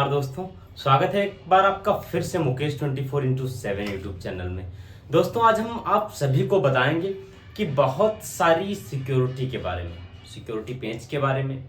नमस्कार दोस्तों, स्वागत है एक बार आपका फिर से मुकेश 24x7 यूट्यूब चैनल में। दोस्तों आज हम आप सभी को बताएंगे कि बहुत सारी सिक्योरिटी के बारे में, सिक्योरिटी पेज के बारे में,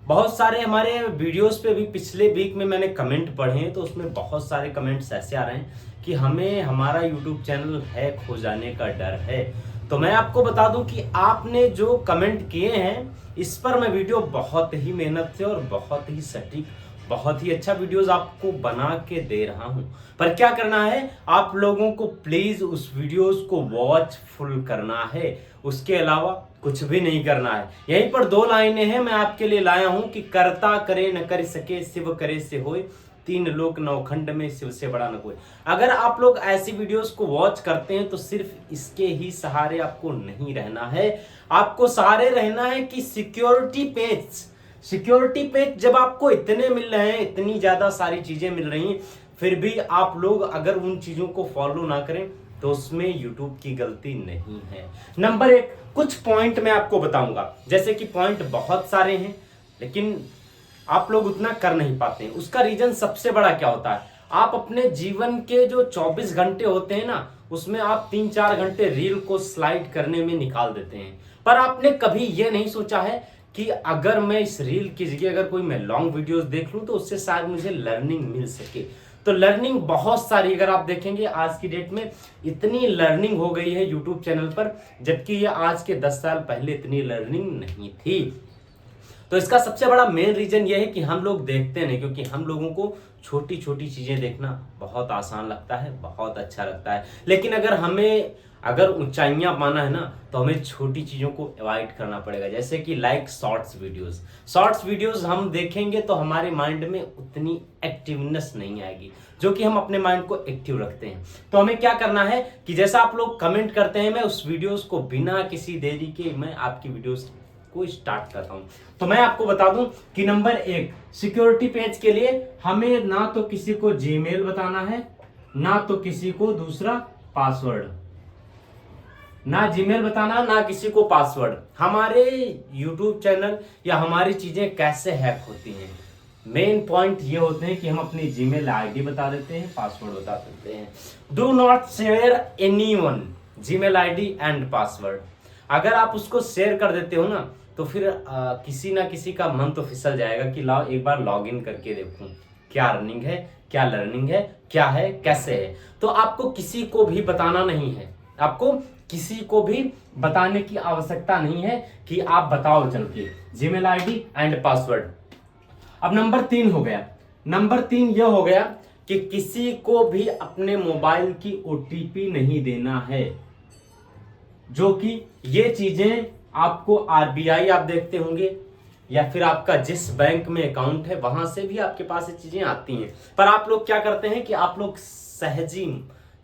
बहुत सारे हमारे वीडियोस पे भी पिछले वीक में मैंने कमेंट पढ़े हैं, तो उसमें बहुत सारे कमेंट्स ऐसे आ रहे हैं कि हमें हमारा यूट्यूब चैनल हैक हो जाने का डर है। तो मैं आपको बता दूं कि आपने जो कमेंट किए हैं इस पर मैं वीडियो बहुत ही मेहनत से और बहुत ही सटीक, बहुत ही अच्छा वीडियोस आपको बना के दे रहा हूं। पर क्या करना है, आप लोगों को प्लीज उस वीडियोस को वॉच फुल करना है, उसके अलावा कुछ भी नहीं करना है। यहीं पर दो लाइनें हैं मैं आपके लिए लाया हूं कि करता करे न कर सके, शिव करे से होए, तीन लोक नौखंड में शिव से बड़ा न कोई। अगर आप लोग ऐसी वीडियोस को वॉच करते हैं तो सिर्फ इसके ही सहारे आपको नहीं रहना है, आपको सहारे रहना है कि सिक्योरिटी पेज जब आपको इतने मिल रहे हैं, इतनी ज्यादा सारी चीजें मिल रही हैं, फिर भी आप लोग अगर उन चीजों को फॉलो ना करें तो उसमें यूट्यूब की गलती नहीं है। नंबर एक, कुछ पॉइंट मैं आपको बताऊंगा, जैसे कि पॉइंट बहुत सारे हैं लेकिन आप लोग उतना कर नहीं पाते हैं। उसका रीजन सबसे बड़ा क्या होता है, आप अपने जीवन के जो 24 घंटे होते हैं ना, उसमें आप 3-4 घंटे रील को स्लाइड करने में निकाल देते हैं। पर आपने कभी यह नहीं सोचा है कि अगर मैं इस रील की जगह अगर कोई मैं लॉन्ग वीडियोस देख लूं तो उससे शायद मुझे लर्निंग मिल सके। तो लर्निंग बहुत सारी, अगर आप देखेंगे आज की डेट में इतनी लर्निंग हो गई है यूट्यूब चैनल पर, जबकि ये आज के 10 साल पहले इतनी लर्निंग नहीं थी। तो इसका सबसे बड़ा मेन रीजन ये है कि हम लोग देखते नहीं, क्योंकि हम लोगों को छोटी छोटी चीजें देखना बहुत आसान लगता है, बहुत अच्छा लगता है। लेकिन अगर ऊंचाइयां पाना है ना, तो हमें छोटी चीजों को अवॉइड करना पड़ेगा। जैसे कि लाइक शॉर्ट्स वीडियोस हम देखेंगे तो हमारे माइंड में उतनी एक्टिवनेस नहीं आएगी जो कि हम अपने माइंड को एक्टिव रखते हैं। तो हमें क्या करना है कि जैसा आप लोग कमेंट करते हैं, मैं उस वीडियोस को बिना किसी देरी के मैं आपकी वीडियोस को स्टार्ट करता हूं। तो मैं आपको बता दूं कि नंबर एक, सिक्योरिटी पेज के लिए हमें ना तो किसी को जीमेल बताना है, ना तो किसी को दूसरा पासवर्ड, ना जीमेल बताना, ना किसी को पासवर्ड। हमारे यूट्यूब चैनल या हमारी चीजें कैसे हैक होती हैं, मेन पॉइंट ये होते हैं कि हम अपनी जीमेल आईडी बता देते हैं, पासवर्ड बता देते हैं। Do not share anyone Gmail ID and password. अगर आप उसको शेयर कर देते हो ना, तो फिर किसी ना किसी का मन तो फिसल जाएगा कि लाओ एक बार लॉगिन करके देखूं क्या अर्निंग है, क्या लर्निंग है, क्या है, कैसे है। तो आपको किसी को भी बताना नहीं है, आपको किसी को भी बताने की आवश्यकता नहीं है कि आप बताओ चल के जीमेल आईडी एंड पासवर्ड। अब नंबर 3 हो गया, नंबर 3 यह हो गया कि किसी को भी अपने मोबाइल की ओटीपी नहीं देना है, जो कि ये चीजें आपको आरबीआई आप देखते होंगे या फिर आपका जिस बैंक में अकाउंट है वहां से भी आपके पास ये चीजें आती हैं। पर आप लोग क्या करते हैं कि आप लोग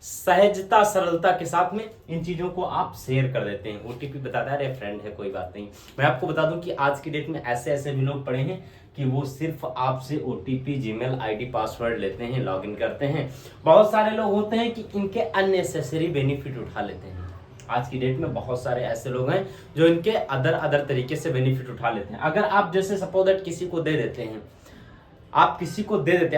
सहजता सरलता के साथ में इन चीजों को आप शेयर कर देते हैं। ओटीपी बताता है, अरे फ्रेंड है कोई बात नहीं। मैं आपको बता दूं कि आज की डेट में ऐसे ऐसे भी लोग पड़े हैं कि वो सिर्फ आपसे ओटीपी, जीमेल आईडी, पासवर्ड लेते हैं, लॉगिन करते हैं। बहुत सारे लोग होते हैं कि इनके अननेसेसरी बेनिफिट उठा लेते हैं। आज की डेट में बहुत सारे ऐसे लोग हैं जो इनके अदर तरीके से बेनिफिट उठा लेते हैं। अगर आप जैसे सपोज दैट किसी को दे देते हैं,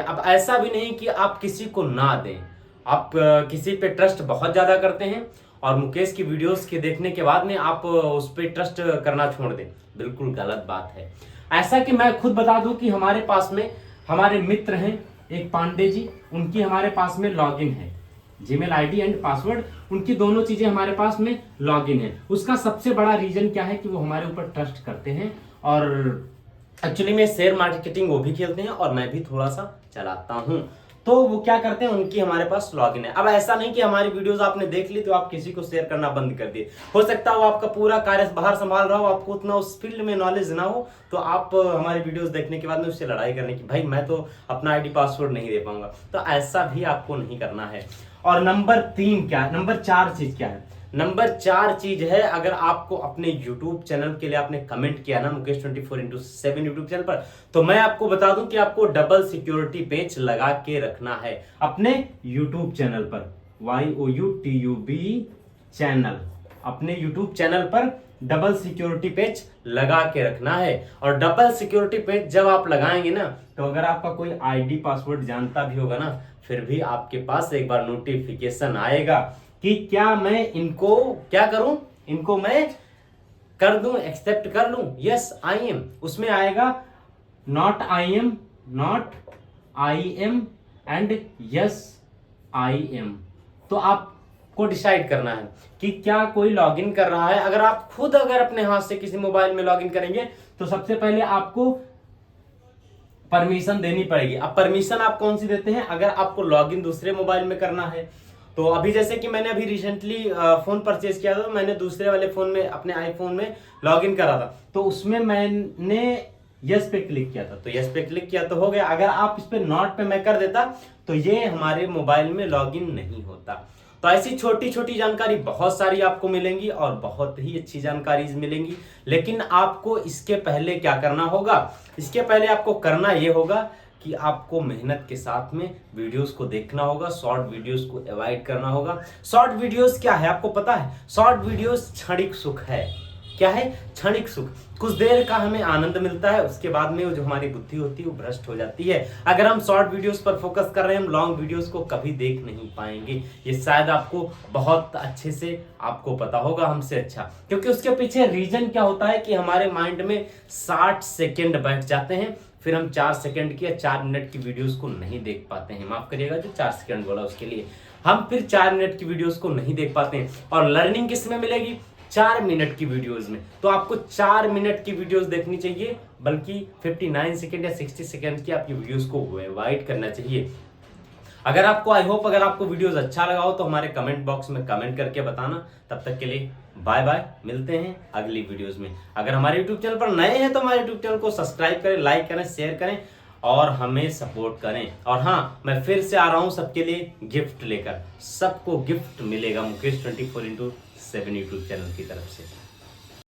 अब ऐसा भी नहीं कि आप किसी को ना दें, आप किसी पे ट्रस्ट बहुत ज्यादा करते हैं और मुकेश की वीडियोस के देखने के बाद में आप उस पर ट्रस्ट करना छोड़ दें, बिल्कुल गलत बात है। ऐसा कि मैं खुद बता दूं कि हमारे पास में हमारे मित्र हैं एक पांडे जी, उनकी हमारे पास में लॉगिन है, जीमेल आईडी एंड पासवर्ड, उनकी दोनों चीजें हमारे पास में लॉगिन है। उसका सबसे बड़ा रीजन क्या है कि वो हमारे ऊपर ट्रस्ट करते हैं और एक्चुअली में शेयर मार्केटिंग वो भी खेलते हैं और मैं भी थोड़ा सा चलाता हूं। तो वो क्या करते हैं, उनकी हमारे पास लॉगिन है। अब ऐसा नहीं कि हमारी वीडियोस आपने देख ली तो आप किसी को शेयर करना बंद कर दिए। हो सकता हो आपका पूरा कार्य बाहर संभाल रहा हो, आपको उतना उस फील्ड में नॉलेज ना हो, तो आप हमारी वीडियोस देखने के बाद में उससे लड़ाई करने की, भाई मैं तो अपना आईडी पासवर्ड नहीं दे पाऊंगा। तो ऐसा भी आपको नहीं करना है। और नंबर 3 क्या है, नंबर 4 चीज क्या है, नंबर 4 चीज है, अगर आपको अपने YouTube चैनल के लिए आपने कमेंट किया ना मुकेश 24x7 यूट्यूब चैनल पर, तो मैं आपको बता दूं कि आपको डबल सिक्योरिटी पेज लगा के रखना है अपने YouTube चैनल पर, YOUTUB चैनल, अपने YouTube चैनल पर डबल सिक्योरिटी पेज लगा के रखना है। और डबल सिक्योरिटी पेज जब आप लगाएंगे ना, तो अगर आपका कोई आईडी पासवर्ड जानता भी होगा ना, फिर भी आपके पास एक बार नोटिफिकेशन आएगा कि क्या मैं इनको क्या करूं, इनको मैं कर दूं, एक्सेप्ट कर लूं, यस आई एम, उसमें आएगा not I am, not I am and yes I am. तो आपको डिसाइड करना है कि क्या कोई लॉगिन कर रहा है। अगर आप खुद अगर अपने हाथ से किसी मोबाइल में लॉगिन करेंगे तो सबसे पहले आपको परमिशन देनी पड़ेगी। अब परमिशन आप कौन सी देते हैं, अगर आपको लॉगिन दूसरे मोबाइल में करना है तो अभी जैसे कि मैंने अभी रिसेंटली फोन परचेज किया था, तो मैंने दूसरे वाले फोन में अपने आईफोन में लॉगिन करा था, तो उसमें मैंने यस पे क्लिक किया था, तो यस पे क्लिक किया तो हो गया। अगर आप इस पे नॉट पे मैं कर देता तो ये हमारे मोबाइल में लॉगिन नहीं होता। तो ऐसी छोटी छोटी जानकारी बहुत सारी आपको मिलेंगी और बहुत ही अच्छी जानकारी मिलेंगी, लेकिन आपको इसके पहले क्या करना होगा, इसके पहले आपको करना ये होगा कि आपको मेहनत के साथ में वीडियोस को देखना होगा, शॉर्ट वीडियोस को अवॉइड करना होगा। शॉर्ट वीडियोस क्या है आपको पता है, शॉर्ट वीडियोस क्षणिक सुख है। क्या है, क्षणिक सुख, कुछ देर का हमें आनंद मिलता है, उसके बाद में वो जो हमारी बुद्धि होती है वो भ्रष्ट हो जाती है। अगर हम शॉर्ट वीडियोस पर फोकस कर रहे हैं, हम लॉन्ग वीडियोस को कभी देख नहीं पाएंगे। ये शायद आपको बहुत अच्छे से आपको पता होगा हमसे अच्छा, क्योंकि उसके पीछे रीजन क्या होता है कि हमारे माइंड में 60 सेकेंड बैठ जाते हैं, फिर हम 4 सेकंड की या 4 मिनट की वीडियोस को नहीं देख पाते हैं। माफ करिएगा जो 4 सेकंड बोला उसके लिए, हम फिर 4 मिनट की वीडियोस को नहीं देख पाते हैं। और लर्निंग किस में मिलेगी, 4 मिनट की वीडियोस में। तो आपको 4 मिनट की वीडियोस देखनी चाहिए, बल्कि 59 सेकंड या 60 सेकंड की आपकी वीडियोस को अवॉइड करना चाहिए। अगर आपको आई होप अगर आपको वीडियोस अच्छा लगा हो तो हमारे कमेंट बॉक्स में कमेंट करके बताना। तब तक के लिए बाय बाय, मिलते हैं अगली वीडियोस में। अगर हमारे यूट्यूब चैनल पर नए हैं तो हमारे यूट्यूब चैनल को सब्सक्राइब करें, लाइक करें, शेयर करें और हमें सपोर्ट करें। और हाँ, मैं फिर से आ रहा हूं सबके लिए गिफ्ट लेकर, सबको गिफ्ट मिलेगा मुकेश 24/7 यूट्यूब चैनल की तरफ से।